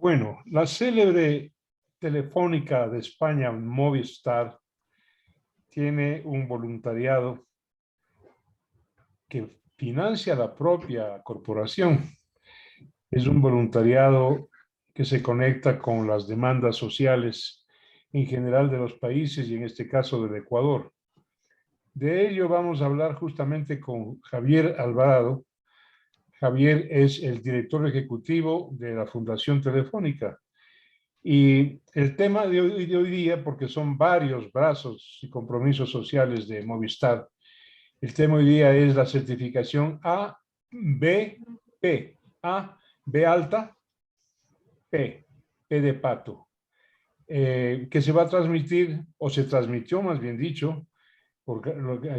Bueno, la célebre telefónica de España, Movistar, tiene un voluntariado que financia la propia corporación. Es un voluntariado que se conecta con las demandas sociales en general de los países y en este caso del Ecuador. De ello vamos a hablar justamente con Javier Alvarado. Javier es el director ejecutivo de la Fundación Telefónica. Y el tema de hoy día, porque son varios brazos y compromisos sociales de Movistar, el tema hoy día es la certificación ABP. A, B alta, P de pato, que se va a transmitir, o se transmitió más bien dicho, por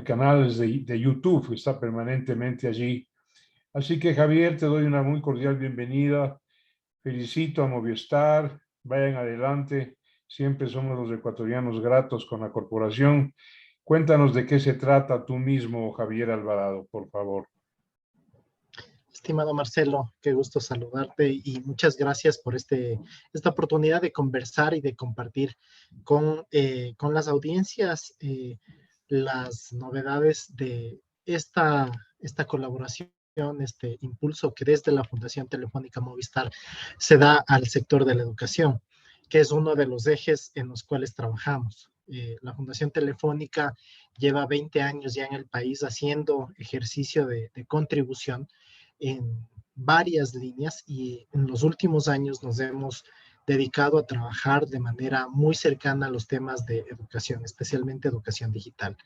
canales de YouTube, que está permanentemente allí. Así que Javier, te doy una muy cordial bienvenida. Felicito a Movistar, vayan adelante, siempre somos los ecuatorianos gratos con la corporación. Cuéntanos de qué se trata tú mismo, Javier Alvarado, por favor. Estimado Marcelo, qué gusto saludarte y muchas gracias por esta oportunidad de conversar y de compartir con las audiencias las novedades de esta colaboración, este impulso que desde la Fundación Telefónica Movistar se da al sector de la educación, que es uno de los ejes en los cuales trabajamos. La Fundación Telefónica lleva 20 años ya en el país haciendo ejercicio de contribución en varias líneas y en los últimos años nos hemos dedicado a trabajar de manera muy cercana a los temas de educación, especialmente educación digital.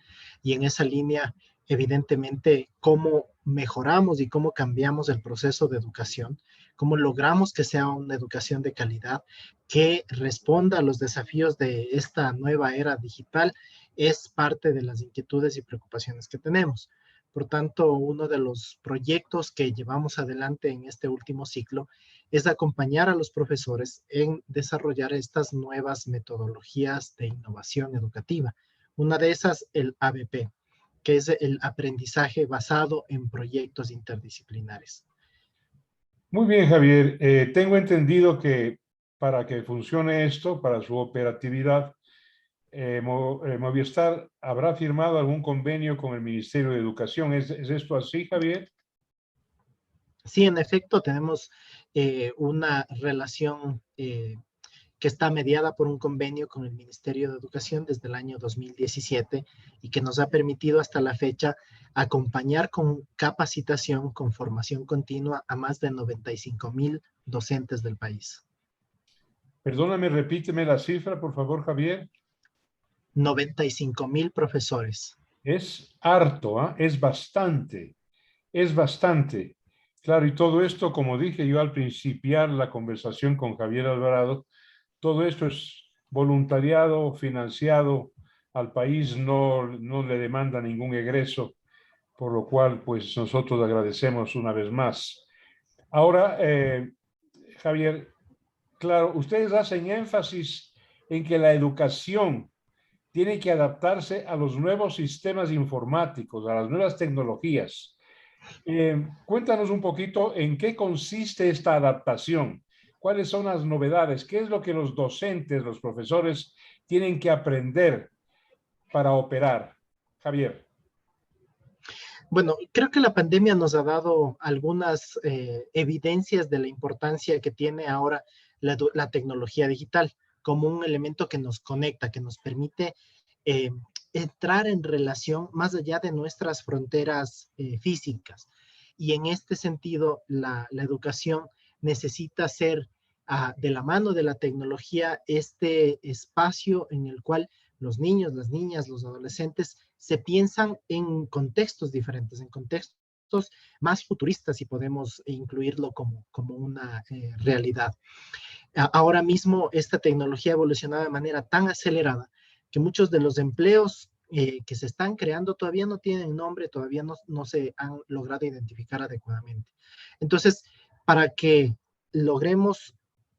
Y en esa línea, evidentemente, cómo mejoramos y cómo cambiamos el proceso de educación, cómo logramos que sea una educación de calidad que responda a los desafíos de esta nueva era digital, es parte de las inquietudes y preocupaciones que tenemos. Por tanto, uno de los proyectos que llevamos adelante en este último ciclo es acompañar a los profesores en desarrollar estas nuevas metodologías de innovación educativa. Una de esas, el ABP, que es el aprendizaje basado en proyectos interdisciplinares. Muy bien, Javier. Tengo entendido que para que funcione esto, para su operatividad, Movistar habrá firmado algún convenio con el Ministerio de Educación. ¿Es esto así, Javier? Sí, en efecto, tenemos una relación que está mediada por un convenio con el Ministerio de Educación desde el año 2017 y que nos ha permitido hasta la fecha acompañar con capacitación, con formación continua a más de 95,000 docentes del país. Perdóname, repíteme la cifra, por favor, Javier. 95,000 profesores. Es harto, ¿eh? Es bastante, es bastante. Claro, y todo esto, como dije yo al principiar la conversación con Javier Alvarado, todo esto es voluntariado, financiado, al país no le demanda ningún egreso, por lo cual, pues nosotros agradecemos una vez más. Ahora, Javier, claro, ustedes hacen énfasis en que la educación tiene que adaptarse a los nuevos sistemas informáticos, a las nuevas tecnologías. Cuéntanos un poquito en qué consiste esta adaptación, cuáles son las novedades, qué es lo que los docentes, los profesores tienen que aprender para operar. Javier. Bueno, creo que la pandemia nos ha dado algunas evidencias de la importancia que tiene ahora la tecnología digital como un elemento que nos conecta, que nos permite eh, entrar en relación más allá de nuestras fronteras físicas. Y en este sentido, la educación necesita ser de la mano de la tecnología este espacio en el cual los niños, las niñas, los adolescentes se piensan en contextos diferentes, en contextos más futuristas, si podemos incluirlo como una realidad. Ahora mismo esta tecnología ha evolucionado de manera tan acelerada que muchos de los empleos que se están creando todavía no tienen nombre, todavía no se han logrado identificar adecuadamente. Entonces, para que logremos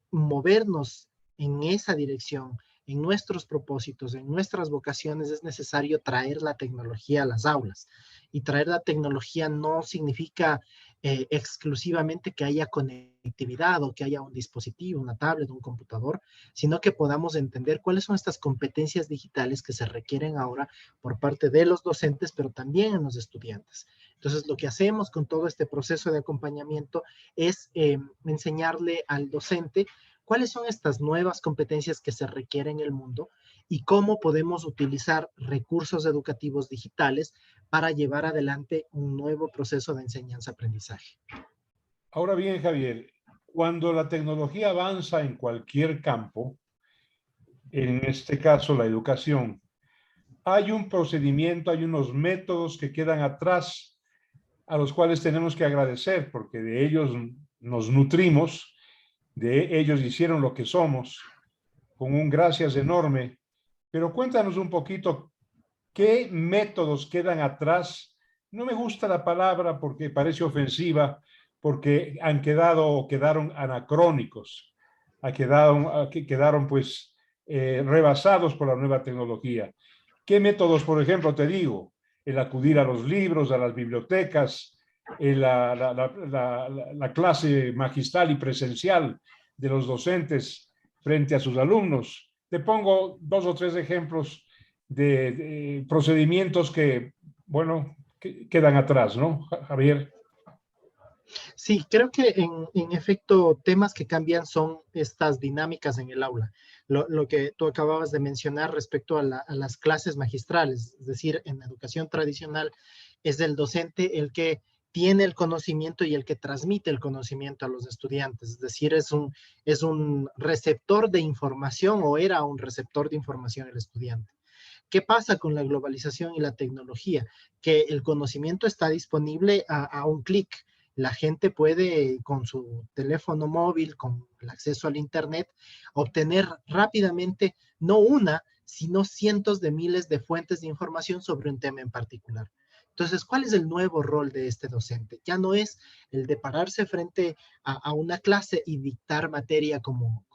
movernos en esa dirección, en nuestros propósitos, en nuestras vocaciones, es necesario traer la tecnología a las aulas. Y traer la tecnología no significa exclusivamente que haya conectividad o que haya un dispositivo, una tablet, un computador, sino que podamos entender cuáles son estas competencias digitales que se requieren ahora por parte de los docentes, pero también en los estudiantes. Entonces, lo que hacemos con todo este proceso de acompañamiento es enseñarle al docente cuáles son estas nuevas competencias que se requieren en el mundo y cómo podemos utilizar recursos educativos digitales para llevar adelante un nuevo proceso de enseñanza-aprendizaje. Ahora bien, Javier, cuando la tecnología avanza en cualquier campo, en este caso la educación, hay un procedimiento, hay unos métodos que quedan atrás a los cuales tenemos que agradecer porque de ellos nos nutrimos, de ellos hicieron lo que somos, con un gracias enorme. Pero cuéntanos un poquito qué métodos quedan atrás. No me gusta la palabra porque parece ofensiva, porque han quedado o quedaron anacrónicos, quedaron pues rebasados por la nueva tecnología. ¿Qué métodos, por ejemplo, te digo? El acudir a los libros, a las bibliotecas, la clase magistral y presencial de los docentes frente a sus alumnos. Te pongo 2 o 3 ejemplos de procedimientos que, bueno, que quedan atrás, ¿no, Javier? Sí, creo que en efecto temas que cambian son estas dinámicas en el aula. Lo que tú acababas de mencionar respecto a las clases magistrales, es decir, en educación tradicional es el docente el que tiene el conocimiento y el que transmite el conocimiento a los estudiantes, es decir, es un receptor de información o era un receptor de información el estudiante. ¿Qué pasa con la globalización y la tecnología? Que el conocimiento está disponible a un clic. La gente puede, con su teléfono móvil, con el acceso al Internet, obtener rápidamente no una, sino cientos de miles de fuentes de información sobre un tema en particular. Entonces, ¿cuál es el nuevo rol de este docente? Ya no es el de pararse frente a una clase y dictar materia como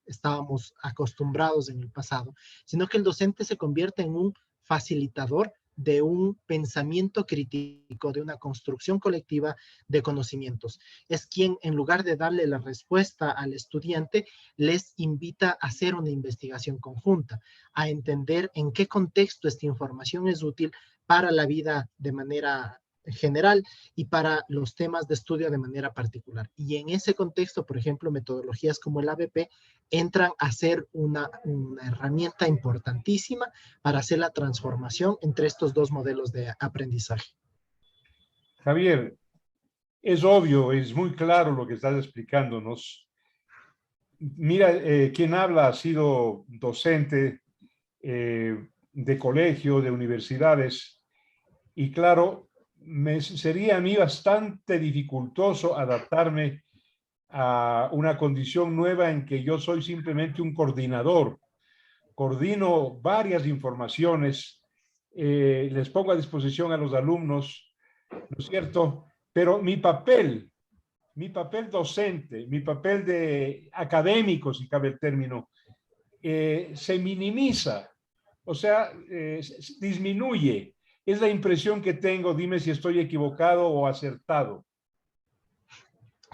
estábamos acostumbrados en el pasado, sino que el docente se convierte en un facilitador de un pensamiento crítico, de una construcción colectiva de conocimientos. Es quien, en lugar de darle la respuesta al estudiante, les invita a hacer una investigación conjunta, a entender en qué contexto esta información es útil para la vida de manera general y para los temas de estudio de manera particular. Y en ese contexto, por ejemplo, metodologías como el ABP entran a ser una herramienta importantísima para hacer la transformación entre estos dos modelos de aprendizaje. Javier, es obvio, es muy claro lo que estás explicándonos. Mira, quien habla ha sido docente de colegio, de universidades, y claro, sería a mí bastante dificultoso adaptarme a una condición nueva en que yo soy simplemente un coordinador. Coordino varias informaciones, les pongo a disposición a los alumnos, ¿no es cierto? Pero mi papel docente, mi papel de académico, si cabe el término, se minimiza, o sea, disminuye. Es la impresión que tengo, dime si estoy equivocado o acertado.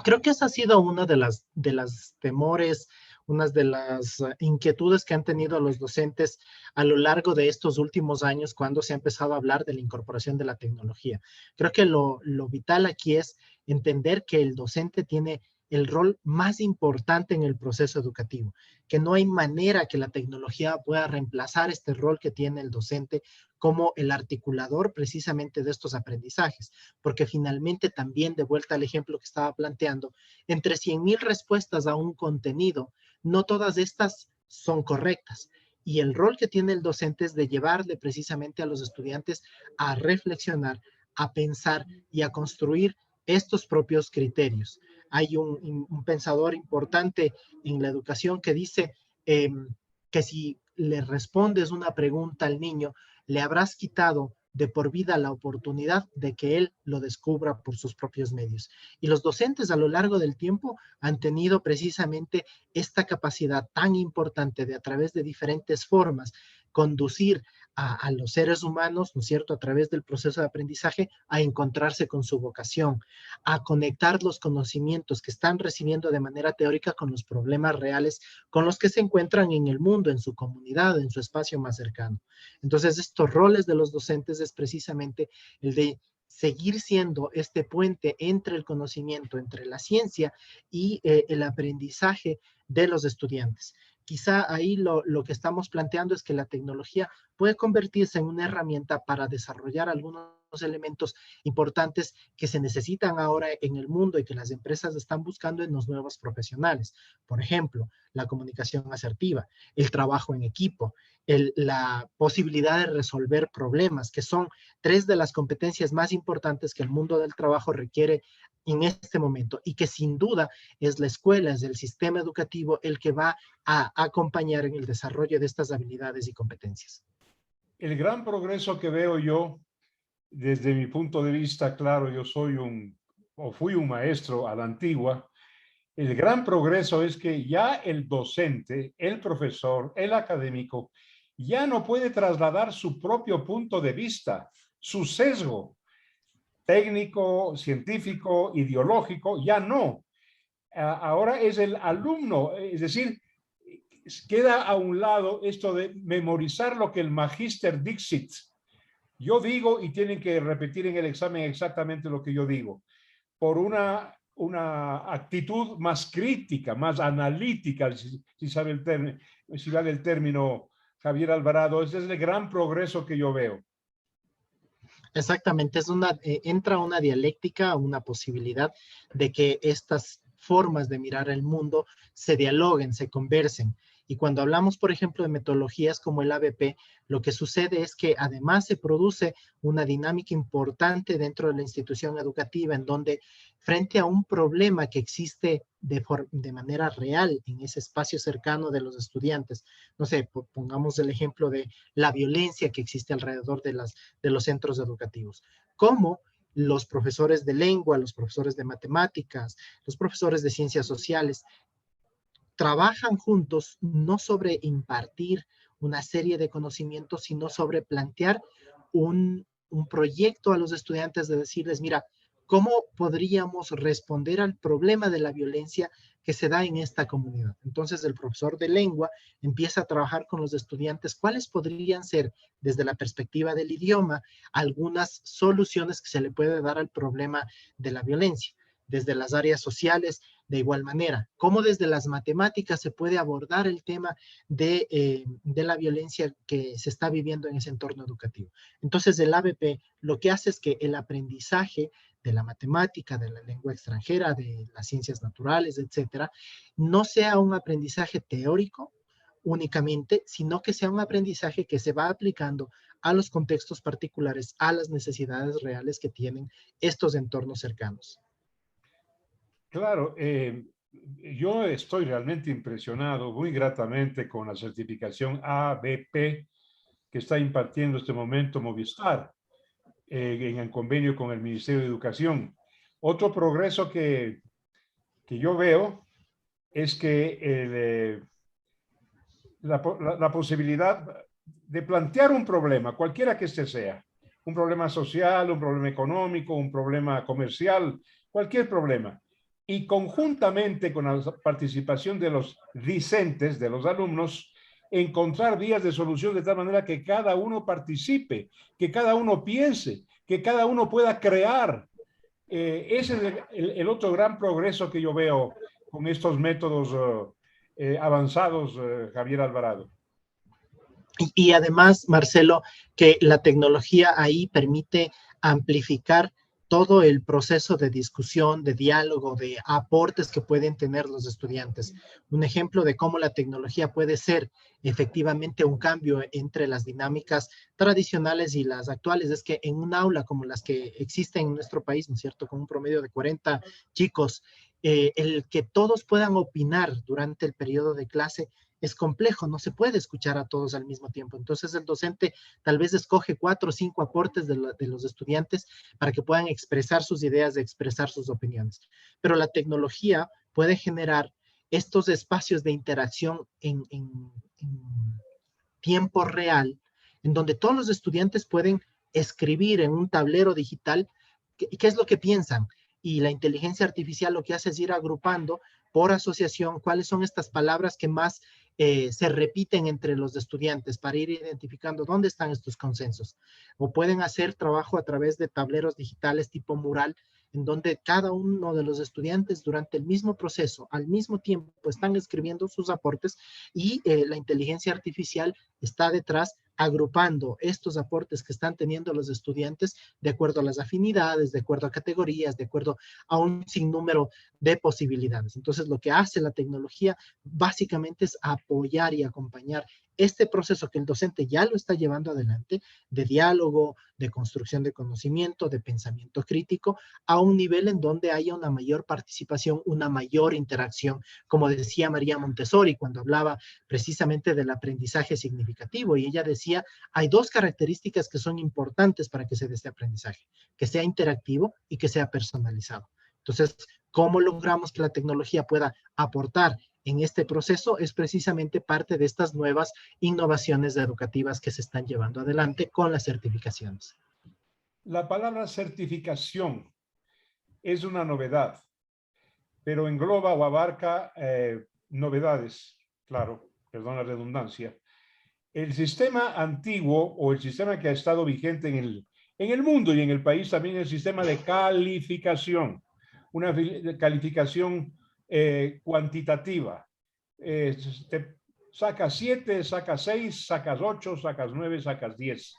Creo que esa ha sido una de las temores, una de las inquietudes que han tenido los docentes a lo largo de estos últimos años cuando se ha empezado a hablar de la incorporación de la tecnología. Creo que lo vital aquí es entender que el docente tiene el rol más importante en el proceso educativo, que no hay manera que la tecnología pueda reemplazar este rol que tiene el docente como el articulador precisamente de estos aprendizajes, porque finalmente también, de vuelta al ejemplo que estaba planteando, entre 100,000 respuestas a un contenido, no todas estas son correctas. Y el rol que tiene el docente es de llevarle precisamente a los estudiantes a reflexionar, a pensar y a construir estos propios criterios. Hay un pensador importante en la educación que dice que si le respondes una pregunta al niño, le habrás quitado de por vida la oportunidad de que él lo descubra por sus propios medios. Y los docentes a lo largo del tiempo han tenido precisamente esta capacidad tan importante de a través de diferentes formas conducir a los seres humanos, ¿no es cierto?, a través del proceso de aprendizaje, a encontrarse con su vocación, a conectar los conocimientos que están recibiendo de manera teórica con los problemas reales con los que se encuentran en el mundo, en su comunidad, en su espacio más cercano. Entonces, estos roles de los docentes es precisamente el de seguir siendo este puente entre el conocimiento, entre la ciencia y el aprendizaje de los estudiantes. Quizá ahí lo que estamos planteando es que la tecnología puede convertirse en una herramienta para desarrollar algunos elementos importantes que se necesitan ahora en el mundo y que las empresas están buscando en los nuevos profesionales. Por ejemplo, la comunicación asertiva, el trabajo en equipo, la posibilidad de resolver problemas, que son tres de las competencias más importantes que el mundo del trabajo requiere en este momento y que sin duda es la escuela, es el sistema educativo el que va a acompañar en el desarrollo de estas habilidades y competencias. El gran progreso que veo yo, desde mi punto de vista, claro, yo soy o fui un maestro a la antigua. El gran progreso es que ya el docente, el profesor, el académico, ya no puede trasladar su propio punto de vista, su sesgo técnico, científico, ideológico, ya no. Ahora es el alumno, es decir, queda a un lado esto de memorizar lo que el magíster dixit. Yo digo y tienen que repetir en el examen exactamente lo que yo digo, por una actitud más crítica, más analítica, si sabe si vale el término, Javier Alvarado. Ese es el gran progreso que yo veo. Exactamente, entra una dialéctica, una posibilidad de que estas formas de mirar el mundo se dialoguen, se conversen. Y cuando hablamos, por ejemplo, de metodologías como el ABP, lo que sucede es que además se produce una dinámica importante dentro de la institución educativa en donde frente a un problema que existe de manera real en ese espacio cercano de los estudiantes, no sé, pongamos el ejemplo de la violencia que existe alrededor de los centros educativos. ¿Cómo los profesores de lengua, los profesores de matemáticas, los profesores de ciencias sociales trabajan juntos no sobre impartir una serie de conocimientos, sino sobre plantear un proyecto a los estudiantes de decirles, mira, ¿cómo podríamos responder al problema de la violencia que se da en esta comunidad? Entonces el profesor de lengua empieza a trabajar con los estudiantes cuáles podrían ser, desde la perspectiva del idioma, algunas soluciones que se le puede dar al problema de la violencia. Desde las áreas sociales, de igual manera, cómo desde las matemáticas se puede abordar el tema de la violencia que se está viviendo en ese entorno educativo. Entonces, el ABP lo que hace es que el aprendizaje de la matemática, de la lengua extranjera, de las ciencias naturales, etcétera, no sea un aprendizaje teórico únicamente, sino que sea un aprendizaje que se va aplicando a los contextos particulares, a las necesidades reales que tienen estos entornos cercanos. Claro, yo estoy realmente impresionado, muy gratamente, con la certificación ABP que está impartiendo este momento Movistar en el convenio con el Ministerio de Educación. Otro progreso que yo veo es que la posibilidad de plantear un problema, cualquiera que este sea, un problema social, un problema económico, un problema comercial, cualquier problema, y conjuntamente con la participación de los discentes, de los alumnos, encontrar vías de solución de tal manera que cada uno participe, que cada uno piense, que cada uno pueda crear. Ese es el otro gran progreso que yo veo con estos métodos avanzados, Javier Alvarado. Y además, Marcelo, que la tecnología ahí permite amplificar todo el proceso de discusión, de diálogo, de aportes que pueden tener los estudiantes. Un ejemplo de cómo la tecnología puede ser efectivamente un cambio entre las dinámicas tradicionales y las actuales es que en un aula como las que existen en nuestro país, ¿no es cierto?, con un promedio de 40 chicos, el que todos puedan opinar durante el periodo de clase es complejo, no se puede escuchar a todos al mismo tiempo. Entonces el docente tal vez escoge 4 o 5 aportes de los estudiantes para que puedan expresar sus ideas, expresar sus opiniones. Pero la tecnología puede generar estos espacios de interacción en tiempo real en donde todos los estudiantes pueden escribir en un tablero digital qué es lo que piensan. Y la inteligencia artificial lo que hace es ir agrupando por asociación cuáles son estas palabras que más se repiten entre los estudiantes para ir identificando dónde están estos consensos. O pueden hacer trabajo a través de tableros digitales tipo mural, en donde cada uno de los estudiantes durante el mismo proceso, al mismo tiempo, están escribiendo sus aportes y la inteligencia artificial está detrás agrupando estos aportes que están teniendo los estudiantes de acuerdo a las afinidades, de acuerdo a categorías, de acuerdo a un sinnúmero de posibilidades. Entonces, lo que hace la tecnología básicamente es apoyar y acompañar este proceso que el docente ya lo está llevando adelante, de diálogo, de construcción de conocimiento, de pensamiento crítico, a un nivel en donde haya una mayor participación, una mayor interacción, como decía María Montessori cuando hablaba precisamente del aprendizaje significativo, y ella decía, hay dos características que son importantes para que se dé este aprendizaje, que sea interactivo y que sea personalizado. Entonces, ¿cómo logramos que la tecnología pueda aportar en este proceso? Es precisamente parte de estas nuevas innovaciones educativas que se están llevando adelante con las certificaciones. La palabra certificación es una novedad, pero engloba o abarca novedades, claro, perdón la redundancia. El sistema antiguo o el sistema que ha estado vigente en el mundo y en el país también es el sistema de calificación, una calificación cuantitativa. Te sacas 7, sacas 6, sacas 8, sacas 9, sacas 10.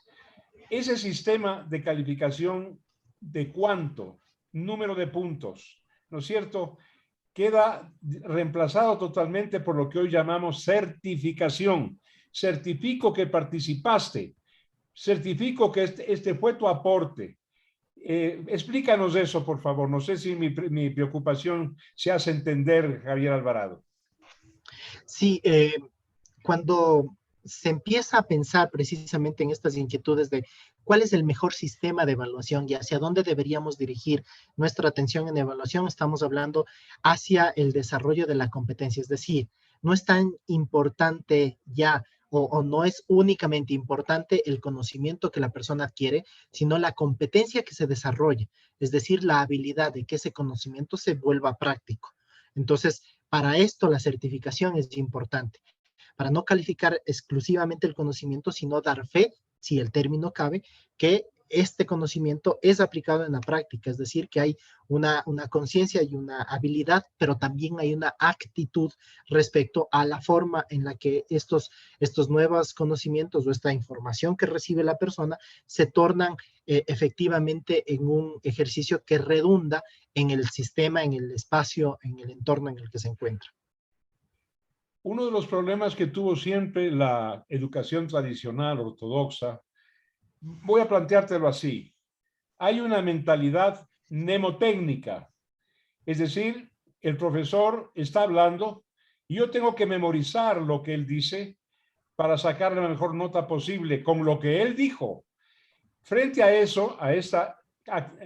Ese sistema de calificación de cuánto, número de puntos, ¿no es cierto?, queda reemplazado totalmente por lo que hoy llamamos certificación. Certifico que participaste, certifico que este fue tu aporte. Explícanos eso, por favor. No sé si mi preocupación se hace entender, Javier Alvarado. Sí, cuando se empieza a pensar precisamente en estas inquietudes de cuál es el mejor sistema de evaluación y hacia dónde deberíamos dirigir nuestra atención en evaluación, estamos hablando hacia el desarrollo de la competencia. Es decir, no es tan importante ya o no es únicamente importante el conocimiento que la persona adquiere, sino la competencia que se desarrolla, es decir, la habilidad de que ese conocimiento se vuelva práctico. Entonces, para esto la certificación es importante, para no calificar exclusivamente el conocimiento, sino dar fe, si el término cabe, que este conocimiento es aplicado en la práctica, es decir, que hay una conciencia y una habilidad, pero también hay una actitud respecto a la forma en la que estos nuevos conocimientos o esta información que recibe la persona se tornan efectivamente en un ejercicio que redunda en el sistema, en el espacio, en el entorno en el que se encuentra. Uno de los problemas que tuvo siempre la educación tradicional ortodoxa, voy a planteártelo así, hay una mentalidad mnemotécnica, es decir, el profesor está hablando y yo tengo que memorizar lo que él dice para sacar la mejor nota posible con lo que él dijo. Frente a eso, a esta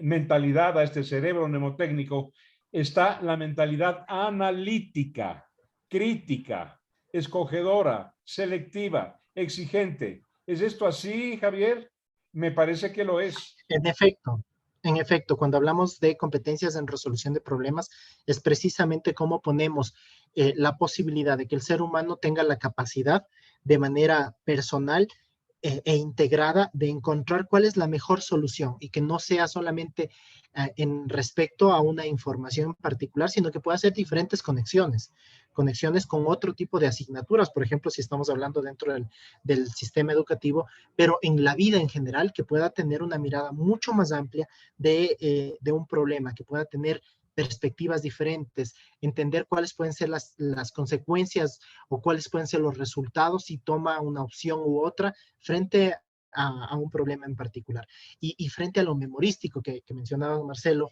mentalidad, a este cerebro mnemotécnico, está la mentalidad analítica, crítica, escogedora, selectiva, exigente. ¿Es esto así, Javier? Me parece que lo es. En efecto, cuando hablamos de competencias en resolución de problemas, es precisamente cómo ponemos la posibilidad de que el ser humano tenga la capacidad de manera personal e integrada de encontrar cuál es la mejor solución y que no sea solamente en respecto a una información particular, sino que pueda hacer diferentes conexiones con otro tipo de asignaturas, por ejemplo, si estamos hablando dentro del sistema educativo, pero en la vida en general, que pueda tener una mirada mucho más amplia de un problema, que pueda tener perspectivas diferentes, entender cuáles pueden ser las consecuencias o cuáles pueden ser los resultados si toma una opción u otra frente a un problema en particular. Y frente a lo memorístico que mencionaba Marcelo,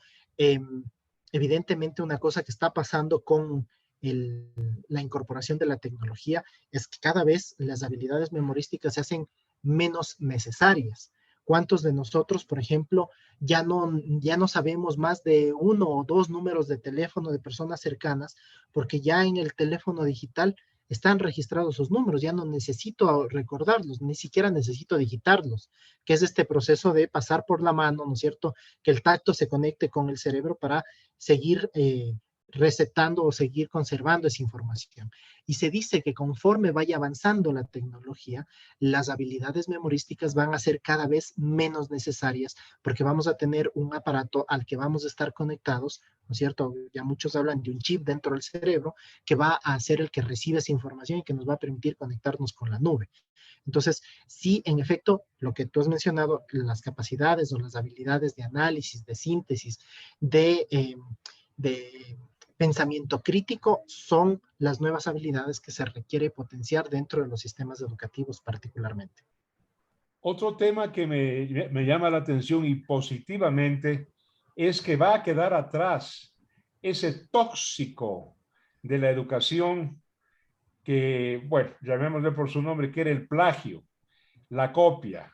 evidentemente una cosa que está pasando con la incorporación de la tecnología es que cada vez las habilidades memorísticas se hacen menos necesarias. ¿Cuántos de nosotros, por ejemplo, ya no sabemos más de 1 o 2 números de teléfono de personas cercanas, porque ya en el teléfono digital están registrados sus números, ya no necesito recordarlos, ni siquiera necesito digitarlos, que es este proceso de pasar por la mano, ¿no es cierto? Que el tacto se conecte con el cerebro para seguir receptando o seguir conservando esa información. Y se dice que conforme vaya avanzando la tecnología, las habilidades memorísticas van a ser cada vez menos necesarias porque vamos a tener un aparato al que vamos a estar conectados, ¿no es cierto? Ya muchos hablan de un chip dentro del cerebro que va a ser el que recibe esa información y que nos va a permitir conectarnos con la nube. Entonces, sí, en efecto, lo que tú has mencionado, las capacidades o las habilidades de análisis, de síntesis, de pensamiento crítico son las nuevas habilidades que se requiere potenciar dentro de los sistemas educativos particularmente. Otro tema que me llama la atención y positivamente es que va a quedar atrás ese tóxico de la educación que, bueno, llamémosle por su nombre, que era el plagio, la copia,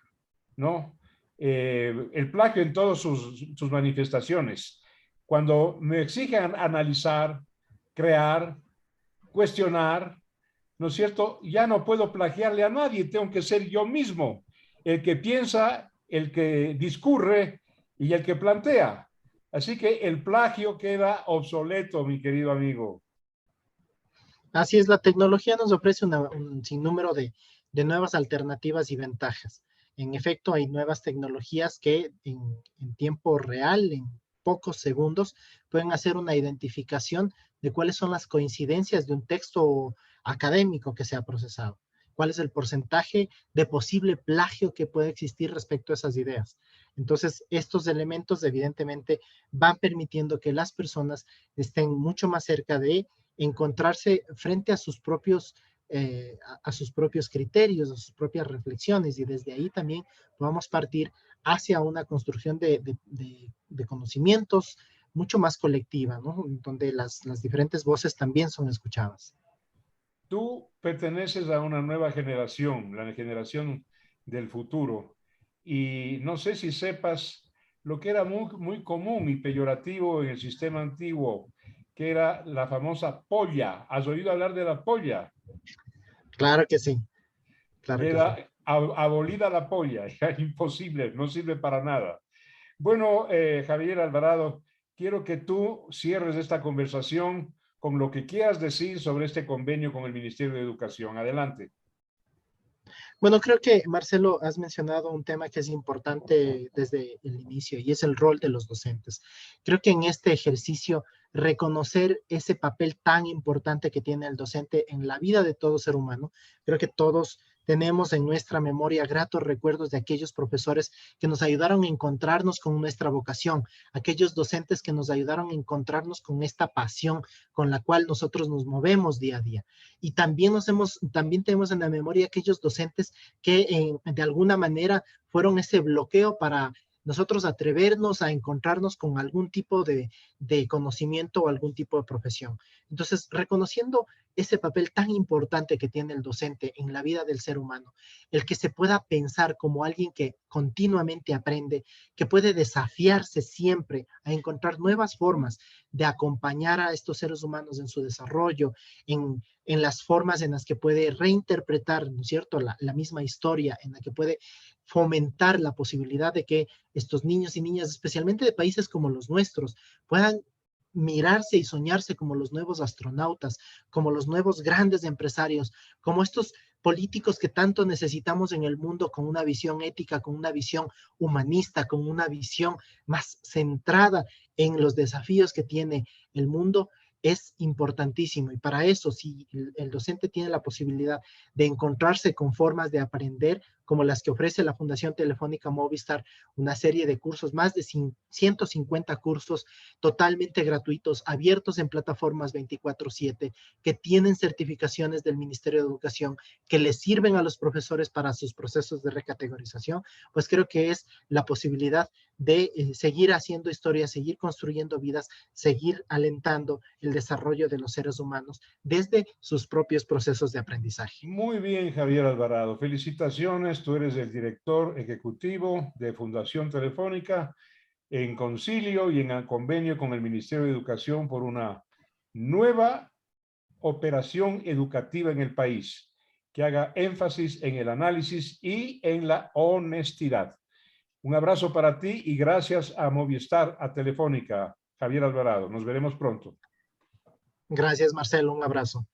¿no? El plagio en todas sus manifestaciones. Cuando me exigen analizar, crear, cuestionar, ¿no es cierto? Ya no puedo plagiarle a nadie, tengo que ser yo mismo el que piensa, el que discurre y el que plantea. Así que el plagio queda obsoleto, mi querido amigo. Así es, la tecnología nos ofrece un sinnúmero de nuevas alternativas y ventajas. En efecto, hay nuevas tecnologías que en tiempo real, en pocos segundos, pueden hacer una identificación de cuáles son las coincidencias de un texto académico que se ha procesado, cuál es el porcentaje de posible plagio que puede existir respecto a esas ideas. Entonces, estos elementos evidentemente van permitiendo que las personas estén mucho más cerca de encontrarse frente a sus propios criterios, a sus propias reflexiones, y desde ahí también podamos partir hacia una construcción de conocimientos mucho más colectiva, ¿no? Donde las diferentes voces también son escuchadas. Tú perteneces a una nueva generación, la generación del futuro, y no sé si sepas lo que era muy común y peyorativo en el sistema antiguo, que era la famosa polla. ¿Has oído hablar de la polla? Claro que sí, claro que sí. Queda abolida la polla, ya imposible, no sirve para nada. Bueno, Javier Alvarado, quiero que tú cierres esta conversación con lo que quieras decir sobre este convenio con el Ministerio de Educación. Adelante. Bueno, creo que, Marcelo, has mencionado un tema que es importante desde el inicio y es el rol de los docentes. Creo que en este ejercicio, reconocer ese papel tan importante que tiene el docente en la vida de todo ser humano, creo que todos tenemos en nuestra memoria gratos recuerdos de aquellos profesores que nos ayudaron a encontrarnos con nuestra vocación, aquellos docentes que nos ayudaron a encontrarnos con esta pasión con la cual nosotros nos movemos día a día. Y también tenemos en la memoria aquellos docentes que de alguna manera fueron ese bloqueo para nosotros atrevernos a encontrarnos con algún tipo de conocimiento o algún tipo de profesión. Entonces, reconociendo ese papel tan importante que tiene el docente en la vida del ser humano, el que se pueda pensar como alguien que continuamente aprende, que puede desafiarse siempre a encontrar nuevas formas de acompañar a estos seres humanos en su desarrollo, en las formas en las que puede reinterpretar, ¿no es cierto?, la misma historia, en la que puede fomentar la posibilidad de que estos niños y niñas, especialmente de países como los nuestros, puedan mirarse y soñarse como los nuevos astronautas, como los nuevos grandes empresarios, como estos políticos que tanto necesitamos en el mundo con una visión ética, con una visión humanista, con una visión más centrada en los desafíos que tiene el mundo, es importantísimo. Y para eso, si el docente tiene la posibilidad de encontrarse con formas de aprender, como las que ofrece la Fundación Telefónica Movistar, una serie de cursos, más de 150 cursos totalmente gratuitos, abiertos en plataformas 24/7, que tienen certificaciones del Ministerio de Educación, que les sirven a los profesores para sus procesos de recategorización, pues creo que es la posibilidad de seguir haciendo historia, seguir construyendo vidas, seguir alentando el desarrollo de los seres humanos desde sus propios procesos de aprendizaje. Muy bien, Javier Alvarado. Felicitaciones. Tú eres el director ejecutivo de Fundación Telefónica en concilio y en convenio con el Ministerio de Educación por una nueva operación educativa en el país, que haga énfasis en el análisis y en la honestidad. Un abrazo para ti y gracias a Movistar, a Telefónica, Javier Alvarado. Nos veremos pronto. Gracias, Marcelo. Un abrazo.